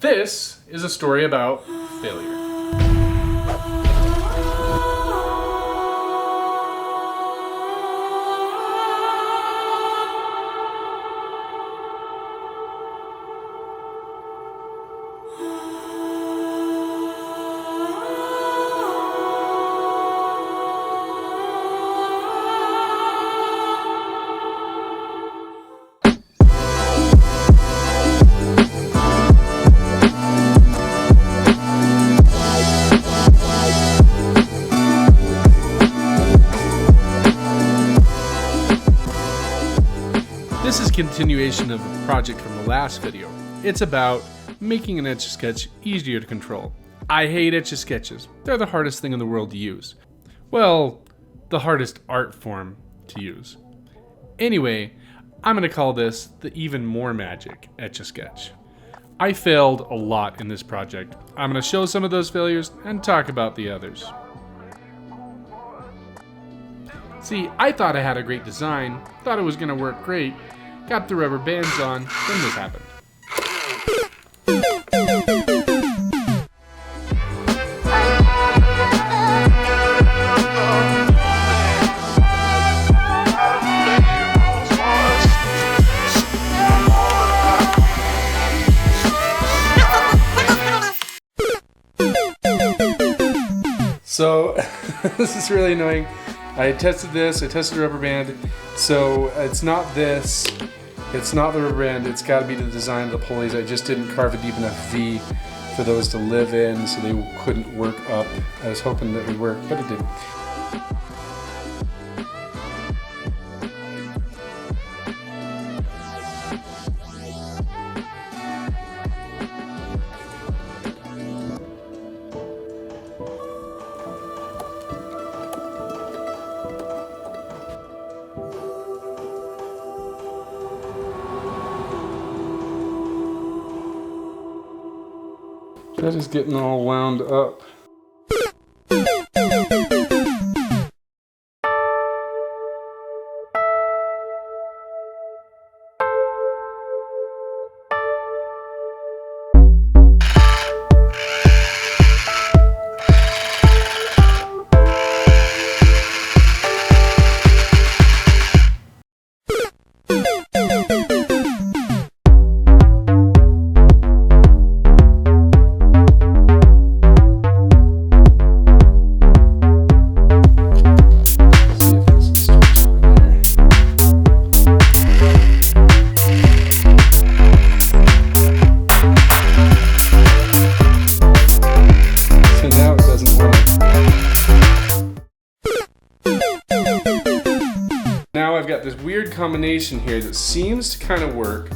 This is a story about failure. This is a continuation of a project from the last video. It's about making an Etch-a-Sketch easier to control. I hate Etch-a-Sketches. They're the hardest thing in the world to use. Well, the hardest art form to use. Anyway, I'm going to call this the even more magic Etch-a-Sketch. I failed a lot in this project. I'm going to show some of those failures and talk about the others. See, I thought I had a great design, thought it was going to work great, got the rubber bands on, then this happened. So, this is really annoying. I tested this, I tested the rubber band, so it's not this, it's not the rubber band, it's got to be the design of the pulleys. I just didn't carve a deep enough V for those to live in, so they couldn't work up. I was hoping that it would work, but it didn't. That is getting all wound up. Now I've got this weird combination here that seems to kind of work.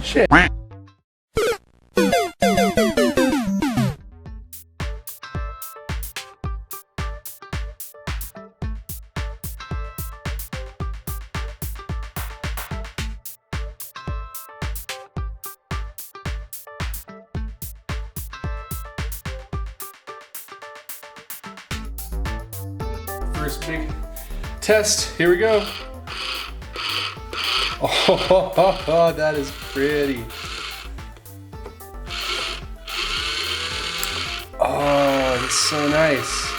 Shit. First big test, here we go. Oh, that is pretty. Oh, it's so nice.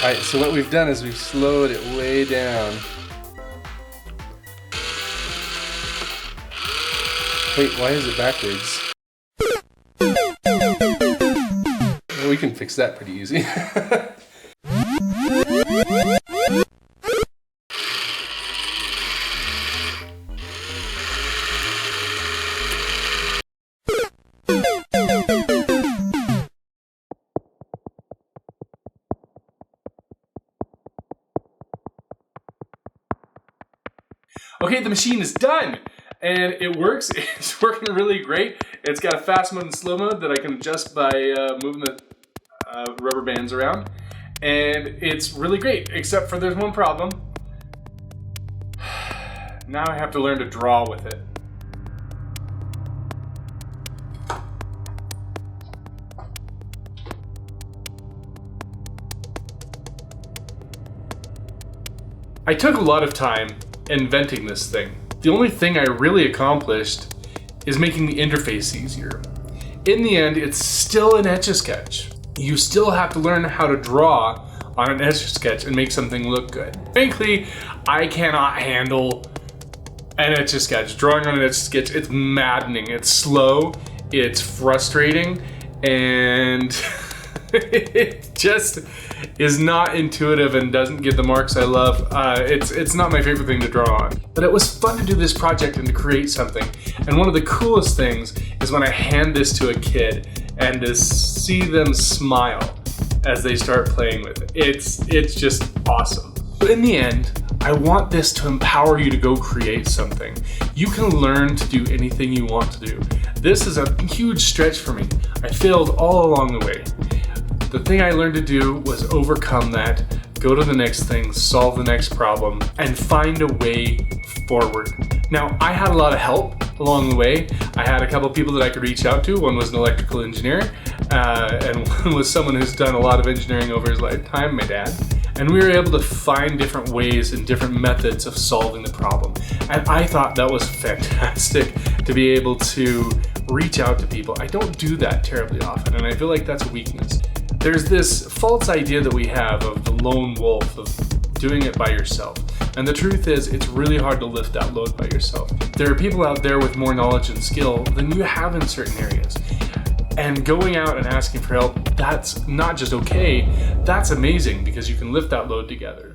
Alright, so what we've done is we've slowed it way down. Wait, why is it backwards? Well, we can fix that pretty easy. Okay, the machine is done, and it works. It's working really great. It's got a fast mode and slow mode that I can adjust by moving the rubber bands around, and it's really great, except for there's one problem. Now I have to learn to draw with it. I took a lot of time inventing this thing. The only thing I really accomplished is making the interface easier. In the end, it's still an Etch-a-Sketch. You still have to learn how to draw on an Etch-a-Sketch and make something look good. Frankly, I cannot handle an Etch-a-Sketch. Drawing on an Etch-a-Sketch, it's maddening. It's slow, it's frustrating, and it just is not intuitive and doesn't get the marks I love. It's not my favorite thing to draw on. But it was fun to do this project and to create something. And one of the coolest things is when I hand this to a kid and to see them smile as they start playing with it. It's just awesome. But in the end, I want this to empower you to go create something. You can learn to do anything you want to do. This is a huge stretch for me. I failed all along the way. The thing I learned to do was overcome that, go to the next thing, solve the next problem, and find a way forward. Now, I had a lot of help along the way. I had a couple people that I could reach out to. One was an electrical engineer, and one was someone who's done a lot of engineering over his lifetime, my dad. And we were able to find different ways and different methods of solving the problem. And I thought that was fantastic to be able to reach out to people. I don't do that terribly often, and I feel like that's a weakness. There's this false idea that we have of the lone wolf, of doing it by yourself. And the truth is, it's really hard to lift that load by yourself. There are people out there with more knowledge and skill than you have in certain areas. And going out and asking for help, that's not just okay, that's amazing because you can lift that load together.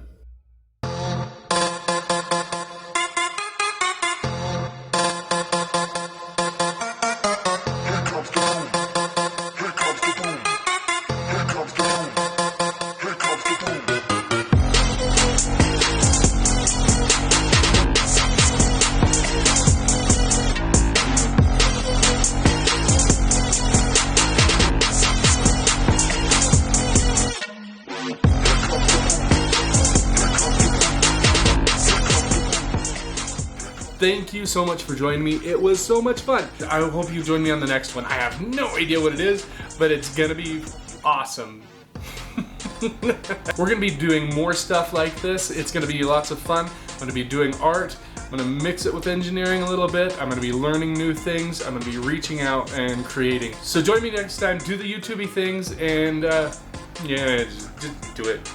Thank you so much for joining me. It was so much fun. I hope you join me on the next one. I have no idea what it is, but it's gonna be awesome. We're gonna be doing more stuff like this. It's gonna be lots of fun. I'm gonna be doing art. I'm gonna mix it with engineering a little bit. I'm gonna be learning new things. I'm gonna be reaching out and creating. So join me next time. Do the YouTubey things and yeah, just do it.